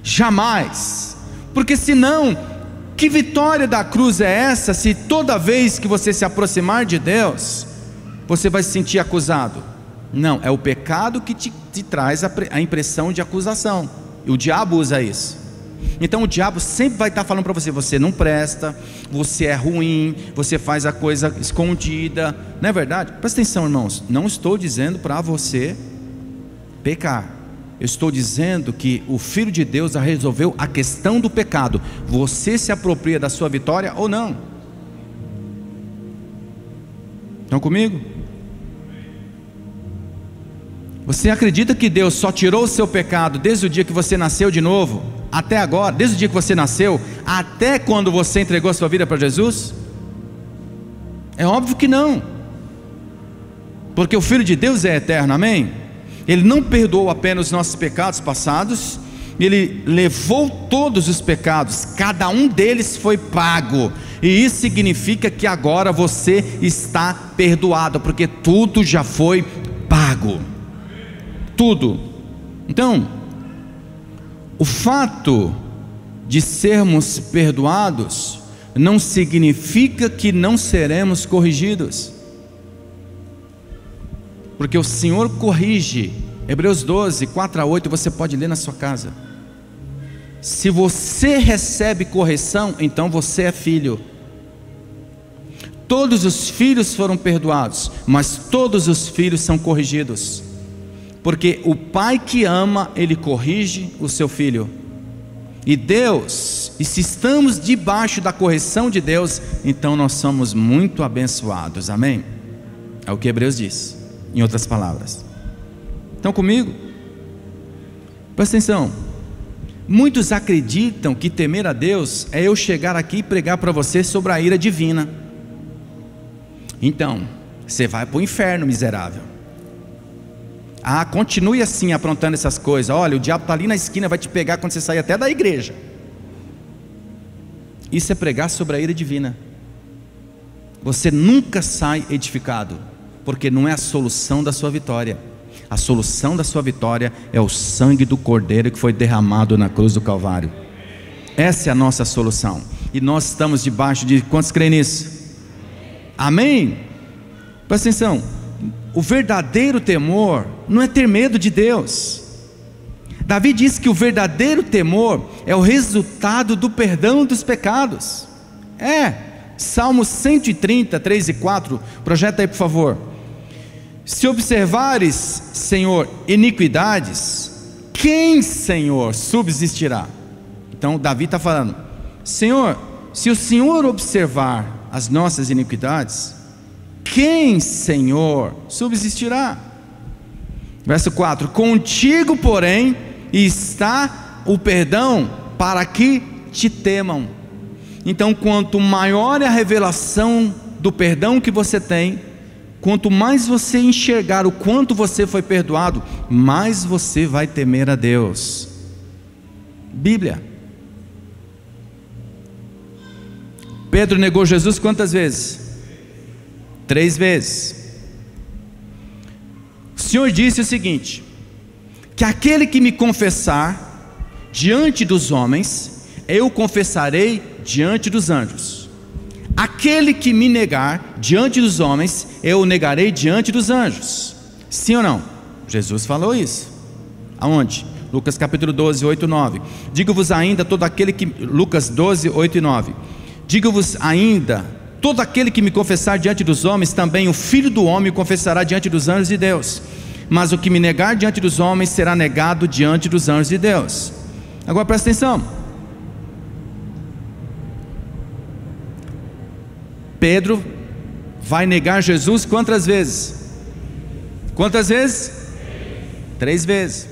jamais. Porque senão, que vitória da cruz é essa, se toda vez que você se aproximar de Deus, você vai se sentir acusado? Não, é o pecado que te traz a impressão de acusação, e o diabo usa isso. Então o diabo sempre vai estar falando para você: você não presta, você é ruim, você faz a coisa escondida. Não é verdade? Presta atenção, irmãos, não estou dizendo para você pecar. Eu estou dizendo que o Filho de Deus já resolveu a questão do pecado. Você se apropria da sua vitória ou não? Estão comigo? Você acredita que Deus só tirou o seu pecado desde o dia que você nasceu de novo, até agora, desde o dia que você nasceu, até quando você entregou a sua vida para Jesus? É óbvio que não, porque o Filho de Deus é eterno, amém? Ele não perdoou apenas os nossos pecados passados, Ele levou todos os pecados, cada um deles foi pago, e isso significa que agora você está perdoado, porque tudo já foi pago, tudo. Então, o fato de sermos perdoados não significa que não seremos corrigidos, porque o Senhor corrige. Hebreus 12, 4-8, você pode ler na sua casa. Se você recebe correção, então você é filho. Todos os filhos foram perdoados, mas todos os filhos são corrigidos, porque o pai que ama, ele corrige o seu filho. E Deus, e se estamos debaixo da correção de Deus, então nós somos muito abençoados, amém? É o que Hebreus diz, em outras palavras. Estão comigo? Presta atenção. Muitos acreditam que temer a Deus é eu chegar aqui e pregar para você sobre a ira divina. Então, você vai para o inferno, miserável. Ah, continue assim, aprontando essas coisas. Olha, o diabo está ali na esquina, vai te pegar quando você sair até da igreja. Isso é pregar sobre a ira divina. Você nunca sai edificado, porque não é a solução da sua vitória. A solução da sua vitória é o sangue do Cordeiro que foi derramado na cruz do Calvário. Essa é a nossa solução. E nós estamos debaixo de... Quantos creem nisso? Amém? Presta atenção. O verdadeiro temor não é ter medo de Deus. Davi diz que o verdadeiro temor é o resultado do perdão dos pecados. Salmo 130, 3 e 4, projeta aí por favor. Se observares, Senhor, iniquidades, quem, Senhor, subsistirá? Então Davi está falando: Senhor, se o Senhor observar as nossas iniquidades, quem, Senhor, subsistirá? Verso 4: contigo, porém, está o perdão para que te temam. Então, quanto maior é a revelação do perdão que você tem, quanto mais você enxergar o quanto você foi perdoado, mais você vai temer a Deus. Bíblia. Pedro negou Jesus quantas vezes? 3 vezes. O Senhor disse o seguinte: que aquele que me confessar diante dos homens, eu confessarei diante dos anjos. Aquele que me negar diante dos homens, eu o negarei diante dos anjos. Sim ou não? Jesus falou isso. Aonde? Lucas capítulo 12, 8 e 9. Digo-vos ainda todo aquele que... Lucas 12, 8 e 9. Digo-vos ainda, todo aquele que me confessar diante dos homens, também o Filho do Homem confessará diante dos anjos de Deus. Mas o que me negar diante dos homens, será negado diante dos anjos de Deus. Agora presta atenção. Pedro vai negar Jesus quantas vezes? Quantas vezes? 3 vezes.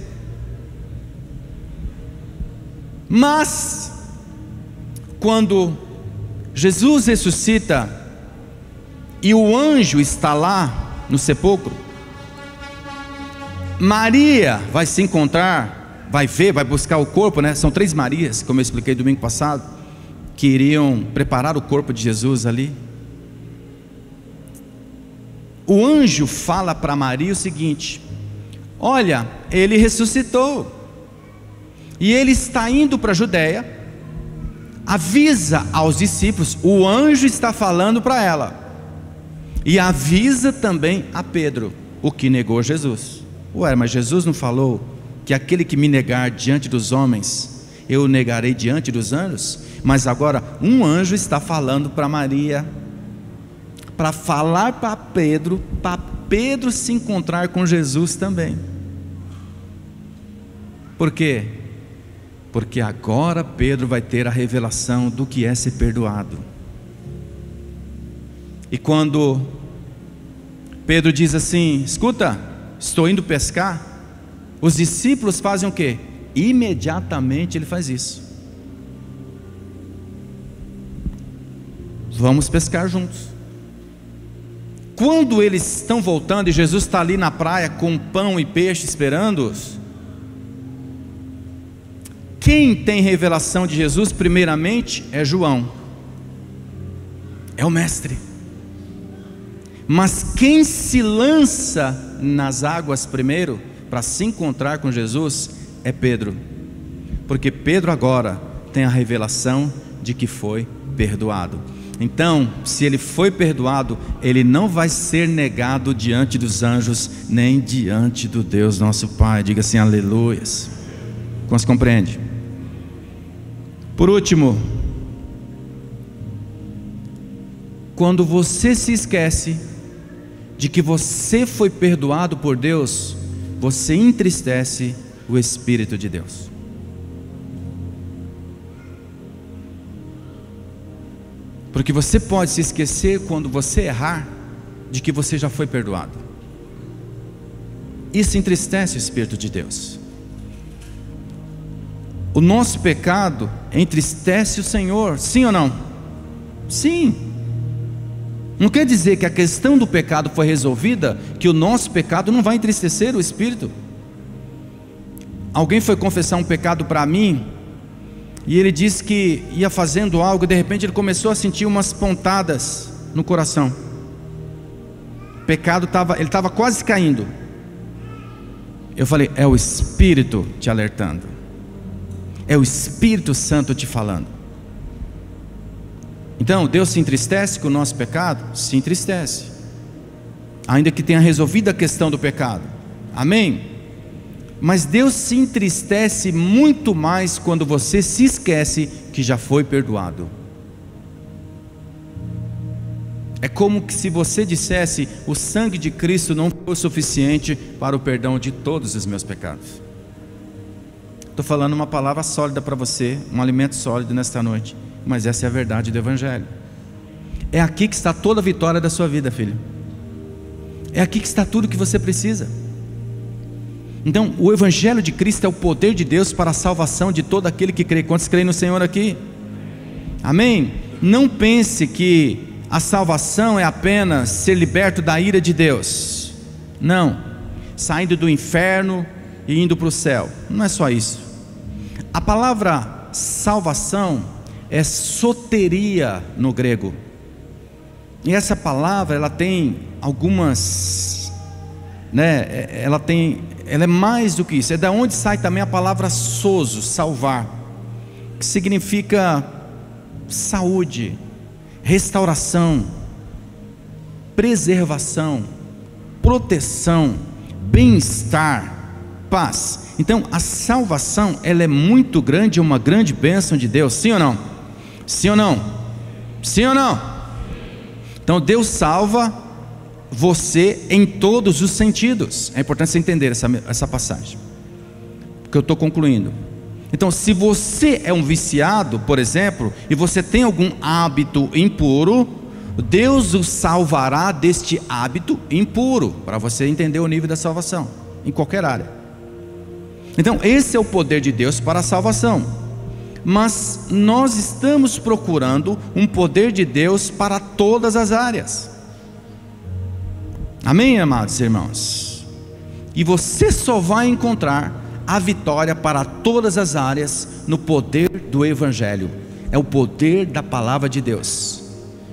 Mas quando Jesus ressuscita e o anjo está lá no sepulcro, Maria vai se encontrar, vai ver, vai buscar o corpo, né? São 3 Marias, como eu expliquei domingo passado, que iriam preparar o corpo de Jesus ali. O anjo fala para Maria o seguinte: olha, ele ressuscitou e ele está indo para a Judéia. Avisa aos discípulos. O anjo está falando para ela, e avisa também a Pedro, o que negou Jesus. Ué, mas Jesus não falou que aquele que me negar diante dos homens, eu o negarei diante dos anjos? Mas agora um anjo está falando para Maria, para falar para Pedro se encontrar com Jesus também. Por quê? Porque agora Pedro vai ter a revelação do que é ser perdoado. E quando Pedro diz assim: escuta, estou indo pescar, os discípulos fazem o quê? Imediatamente ele faz isso. Vamos pescar juntos. Quando eles estão voltando e Jesus está ali na praia com pão e peixe esperando-os, quem tem revelação de Jesus primeiramente é João, é o mestre. Mas quem se lança nas águas primeiro para se encontrar com Jesus é Pedro, porque Pedro agora tem a revelação de que foi perdoado. Então, se ele foi perdoado, ele não vai ser negado diante dos anjos, nem diante do Deus nosso Pai. Diga assim, aleluias. Como se compreende? Por último, quando você se esquece de que você foi perdoado por Deus, você entristece o Espírito de Deus. Porque você pode se esquecer, quando você errar, de que você já foi perdoado. Isso entristece o Espírito de Deus. O nosso pecado entristece o Senhor, sim ou não? Sim. Não quer dizer que a questão do pecado foi resolvida, que o nosso pecado não vai entristecer o Espírito. Alguém foi confessar um pecado para mim, e ele disse que ia fazendo algo, e de repente ele começou a sentir umas pontadas no coração. O pecado ele estava quase caindo. Eu falei, é o Espírito te alertando, é o Espírito Santo te falando. Então, Deus se entristece com o nosso pecado? Se entristece, ainda que tenha resolvido a questão do pecado, amém? Mas Deus se entristece muito mais quando você se esquece que já foi perdoado. É como que se você dissesse, o sangue de Cristo não foi suficiente para o perdão de todos os meus pecados. Estou falando uma palavra sólida para você, um alimento sólido nesta noite, mas essa é a verdade do Evangelho. É aqui que está toda a vitória da sua vida, filho. É aqui que está tudo que você precisa. Então, o Evangelho de Cristo é o poder de Deus para a salvação de todo aquele que crê. Quantos creem no Senhor aqui? Amém? Não pense que a salvação é apenas ser liberto da ira de Deus. Não, saindo do inferno e indo para o céu. Não é só isso. A palavra salvação é soteria no grego. E essa palavra, ela tem algumas, ela é mais do que isso. É da onde sai também a palavra sozo, salvar, que significa saúde, restauração, preservação, proteção, bem-estar, paz. Então a salvação, ela é muito grande, é uma grande bênção de Deus. Sim ou não? Sim ou não? Sim ou não? Então Deus salva você em todos os sentidos. É importante você entender essa passagem, porque eu estou concluindo. Então, se você é um viciado, por exemplo, e você tem algum hábito impuro, Deus o salvará deste hábito impuro, para você entender o nível da salvação, em qualquer área. Então, esse é o poder de Deus para a salvação. Mas nós estamos procurando um poder de Deus para todas as áreas. Amém, amados irmãos? E você só vai encontrar a vitória para todas as áreas no poder do Evangelho. É o poder da palavra de Deus.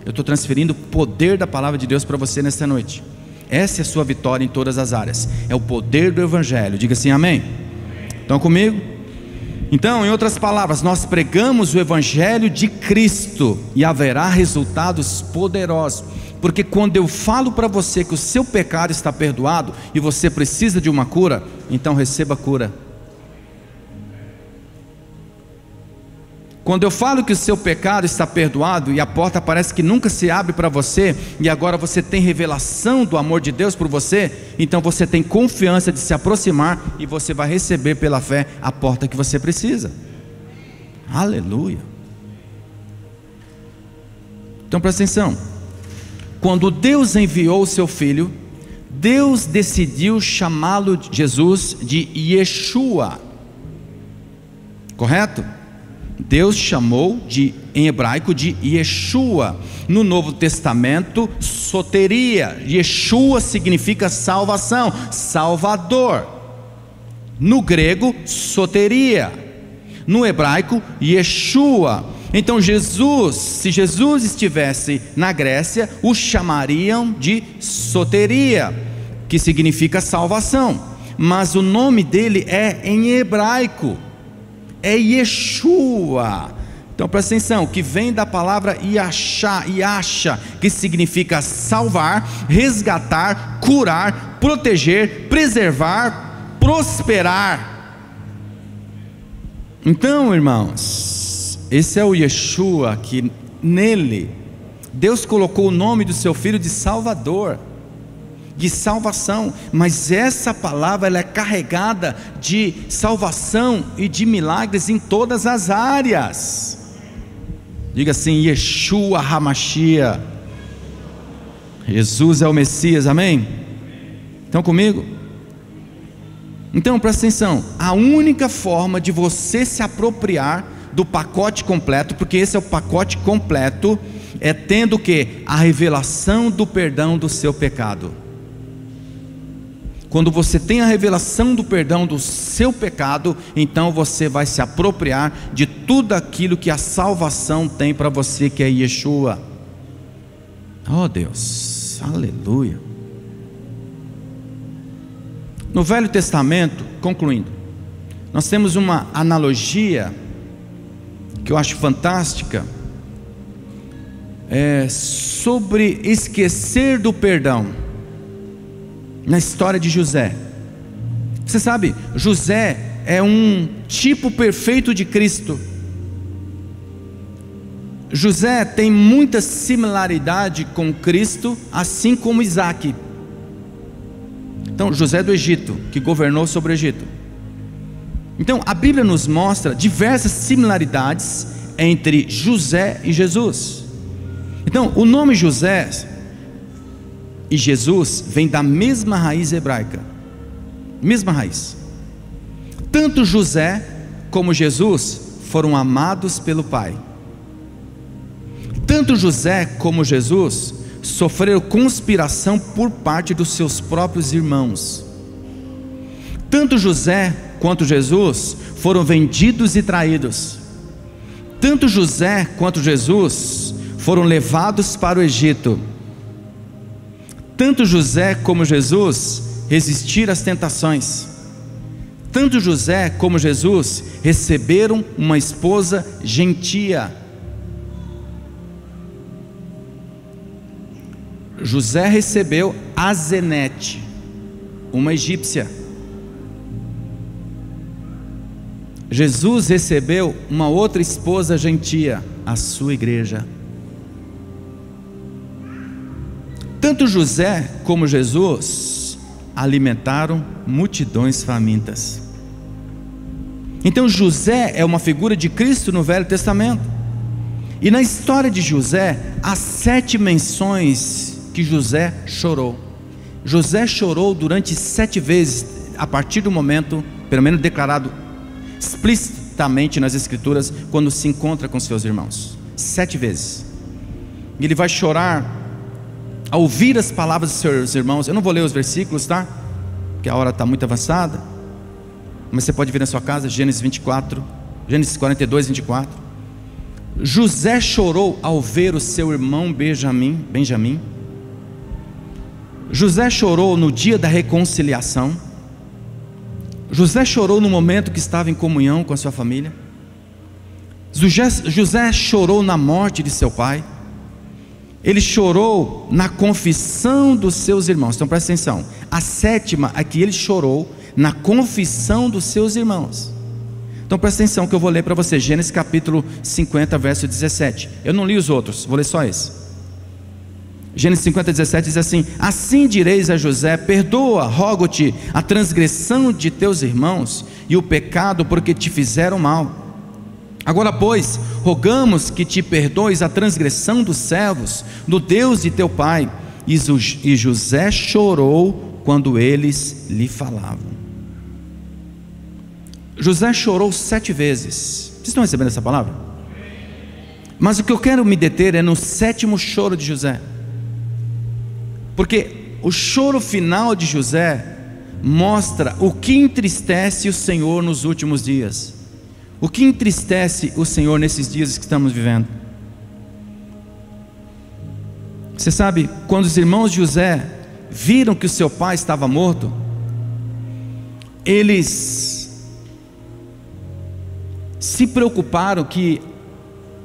Eu estou transferindo o poder da palavra de Deus para você nesta noite. Essa é a sua vitória em todas as áreas. É o poder do Evangelho. Diga assim, amém? Estão comigo? Então, em outras palavras, nós pregamos o Evangelho de Cristo e haverá resultados poderosos. Porque quando eu falo para você que o seu pecado está perdoado e você precisa de uma cura, então receba a cura. Quando eu falo que o seu pecado está perdoado e a porta parece que nunca se abre para você, e agora você tem revelação do amor de Deus por você, então você tem confiança de se aproximar e você vai receber pela fé a porta que você precisa. Aleluia. Então presta atenção. Quando Deus enviou o seu filho, Deus decidiu chamá-lo, Jesus, de Yeshua. Correto? Deus chamou em hebraico de Yeshua. No Novo Testamento, soteria. Yeshua significa salvação, salvador. No grego, soteria. No hebraico, Yeshua. Então Jesus, se Jesus estivesse na Grécia, o chamariam de soteria, que significa salvação. Mas o nome dele é em hebraico, é Yeshua. Então presta atenção, que vem da palavra Yasha, que significa salvar, resgatar, curar, proteger, preservar, prosperar. Então, irmãos, esse é o Yeshua, que nele Deus colocou o nome do seu filho de Salvador, de salvação. Mas essa palavra, ela é carregada de salvação e de milagres em todas as áreas. Diga assim, Yeshua HaMashiach, Jesus é o Messias, amém? Estão comigo? Então presta atenção, a única forma de você se apropriar do pacote completo, porque esse é o pacote completo, é tendo o que? A revelação do perdão do seu pecado. Quando você tem a revelação do perdão do seu pecado, então você vai se apropriar de tudo aquilo que a salvação tem para você, que é Yeshua. Oh Deus, aleluia. No Velho Testamento, concluindo, nós temos uma analogia que eu acho fantástica, sobre esquecer do perdão, na história de José. Você sabe, José é um tipo perfeito de Cristo. José tem muita similaridade com Cristo, assim como Isaac. Então, José do Egito, que governou sobre o Egito. Então, a Bíblia nos mostra diversas similaridades entre José e Jesus. Então, o nome José e Jesus vem da mesma raiz hebraica. Mesma raiz. Tanto José como Jesus foram amados pelo Pai. Tanto José como Jesus sofreram conspiração por parte dos seus próprios irmãos. Tanto José quanto Jesus foram vendidos e traídos. Tanto José quanto Jesus foram levados para o Egito. Tanto José como Jesus resistiram às tentações. Tanto José como Jesus receberam uma esposa gentia. José recebeu Azenete, uma egípcia. Jesus recebeu uma outra esposa gentia, a sua igreja. Tanto José como Jesus alimentaram multidões famintas. Então José é uma figura de Cristo no Velho Testamento. E na história de José, há 7 menções que José chorou. José chorou durante 7 vezes, a partir do momento, pelo menos declarado explicitamente nas Escrituras, quando se encontra com seus irmãos. 7 vezes. E ele vai chorar ao ouvir as palavras dos seus irmãos. Eu não vou ler os versículos, tá? Porque a hora está muito avançada. Mas você pode ver na sua casa, Gênesis 24, Gênesis 42, 24. José chorou ao ver o seu irmão Benjamim. José chorou no dia da reconciliação. José chorou no momento que estava em comunhão com a sua família. José chorou na morte de seu pai. Ele chorou na confissão dos seus irmãos. Então presta atenção, a 7ª é que ele chorou na confissão dos seus irmãos. Então presta atenção que eu vou ler para você, Gênesis capítulo 50, verso 17. Eu não li os outros, vou ler só esse. Gênesis 50, 17 diz assim: assim direis a José: perdoa, rogo-te, a transgressão de teus irmãos e o pecado porque te fizeram mal. Agora pois, rogamos que te perdoes a transgressão dos servos do Deus de teu pai. E José chorou quando eles lhe falavam. José chorou 7 vezes. Vocês estão recebendo essa palavra? Mas o que eu quero me deter é no 7º choro de José. Porque o choro final de José mostra o que entristece o Senhor nos últimos dias. O que entristece o Senhor nesses dias que estamos vivendo? Você sabe, quando os irmãos de José viram que o seu pai estava morto, eles se preocuparam que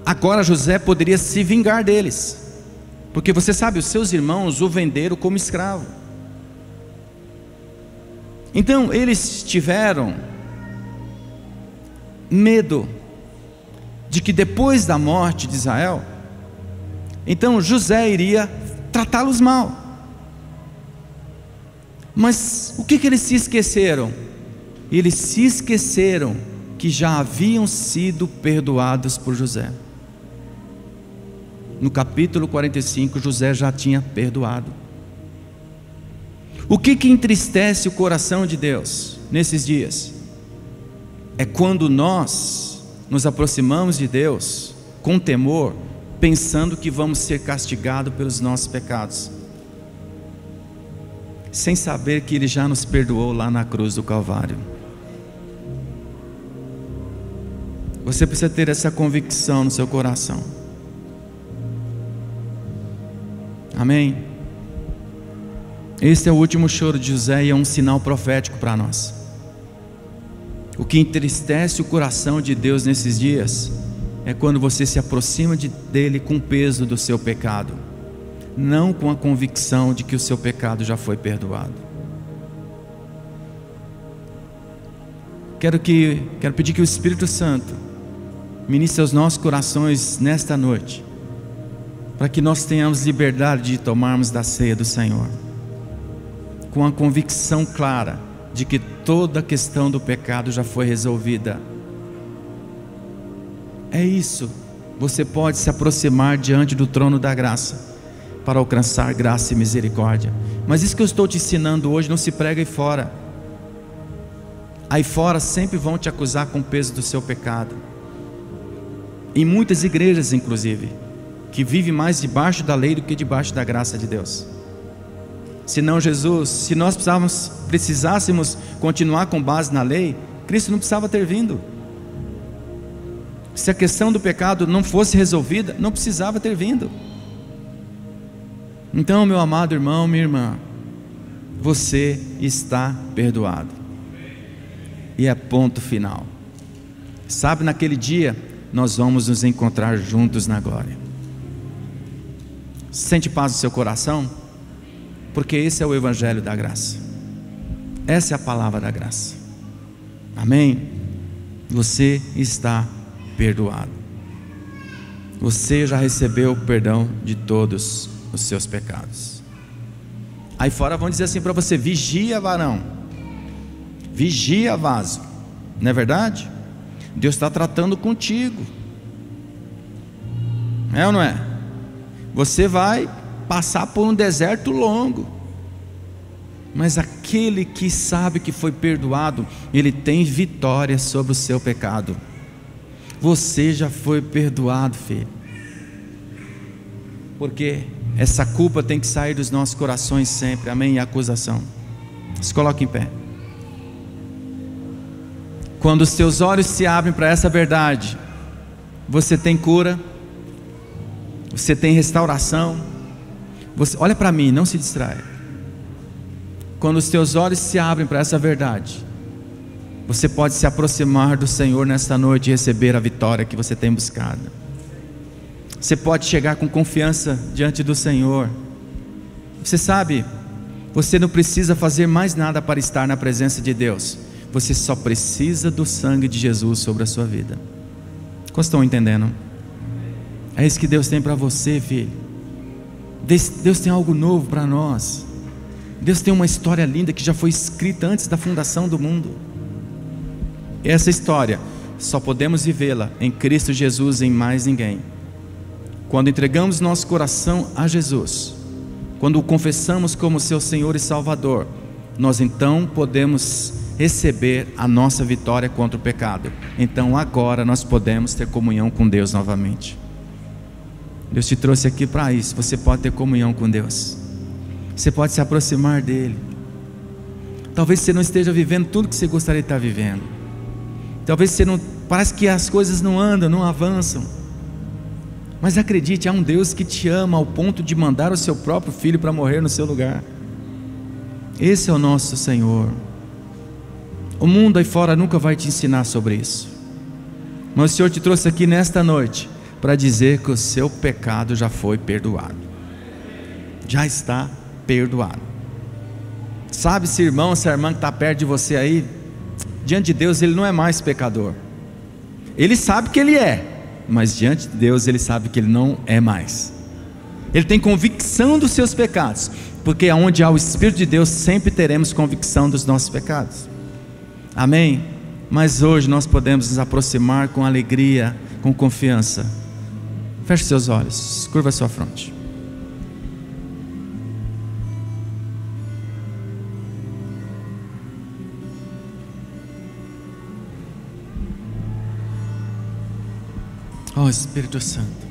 agora José poderia se vingar deles. Porque você sabe, os seus irmãos o venderam como escravo. Então eles tiveram medo de que depois da morte de Israel, então José iria tratá-los mal. Mas o que eles se esqueceram? Eles se esqueceram que já haviam sido perdoados por José. No capítulo 45, José já tinha perdoado. O que entristece o coração de Deus nesses dias? É quando nós nos aproximamos de Deus com temor, pensando que vamos ser castigados pelos nossos pecados, sem saber que Ele já nos perdoou lá na cruz do Calvário. Você precisa ter essa convicção no seu coração. Amém? Esse é o último choro de José e é um sinal profético para nós. O que entristece o coração de Deus nesses dias é quando você se aproxima dele com o peso do seu pecado, não com a convicção de que o seu pecado já foi perdoado. Quero pedir que o Espírito Santo ministre aos nossos corações nesta noite, para que nós tenhamos liberdade de tomarmos da ceia do Senhor, com a convicção clara de que toda a questão do pecado já foi resolvida. É isso. Você pode se aproximar diante do trono da graça para alcançar graça e misericórdia. Mas isso que eu estou te ensinando hoje não se prega aí fora. Aí fora sempre vão te acusar com o peso do seu pecado. Em muitas igrejas, inclusive, que vivem mais debaixo da lei do que debaixo da graça de Deus. Senão Jesus, se nós precisássemos continuar com base na lei, Cristo não precisava ter vindo. Se a questão do pecado não fosse resolvida, não precisava ter vindo. Então, meu amado irmão, minha irmã, você está perdoado. E é ponto final. Sabe, naquele dia nós vamos nos encontrar juntos na glória. Sente paz no seu coração, porque esse é o evangelho da graça. Essa é a palavra da graça. Amém? Você está perdoado. Você já recebeu o perdão de todos os seus pecados. Aí fora vão dizer assim para você: vigia, varão, vigia, vaso. Não é verdade? Deus está tratando contigo. É ou não é? Você vai passar por um deserto longo, mas aquele que sabe que foi perdoado, ele tem vitória sobre o seu pecado. Você já foi perdoado, filho. Porque essa culpa tem que sair dos nossos corações sempre. Amém? E a acusação. Se coloque em pé. Quando os teus olhos se abrem para essa verdade, você tem cura, você tem restauração. Olha para mim, não se distraia. Quando os teus olhos se abrem para essa verdade, você pode se aproximar do Senhor nesta noite e receber a vitória que você tem buscado. Você pode chegar com confiança diante do Senhor. Você sabe, você não precisa fazer mais nada para estar na presença de Deus. Você só precisa do sangue de Jesus sobre a sua vida. Vocês estão entendendo? É isso que Deus tem para você, filho. Deus tem algo novo para nós. Deus tem uma história linda que já foi escrita antes da fundação do mundo. Essa história só podemos vivê-la em Cristo Jesus e em mais ninguém. Quando entregamos nosso coração a Jesus, quando o confessamos como seu Senhor e Salvador, nós então podemos receber a nossa vitória contra o pecado. Então agora nós podemos ter comunhão com Deus novamente. Deus te trouxe aqui para isso. Você pode ter comunhão com Deus. Você pode se aproximar dele. Talvez você não esteja vivendo tudo que você gostaria de estar vivendo. Talvez você não, parece que as coisas não andam, não avançam. Mas acredite, há um Deus que te ama ao ponto de mandar o seu próprio filho para morrer no seu lugar. Esse é o nosso Senhor. O mundo aí fora nunca vai te ensinar sobre isso. Mas o Senhor te trouxe aqui nesta noite para dizer que o seu pecado já foi perdoado. Já está perdoado. Sabe, se irmão, se a irmã que está perto de você aí, diante de Deus ele não é mais pecador. Ele sabe que ele é, mas diante de Deus ele sabe que ele não é mais. Ele tem convicção dos seus pecados, porque onde há o Espírito de Deus sempre teremos convicção dos nossos pecados. Amém? Mas hoje nós podemos nos aproximar com alegria, com confiança. Feche seus olhos, curva a sua fronte. Oh Espírito Santo,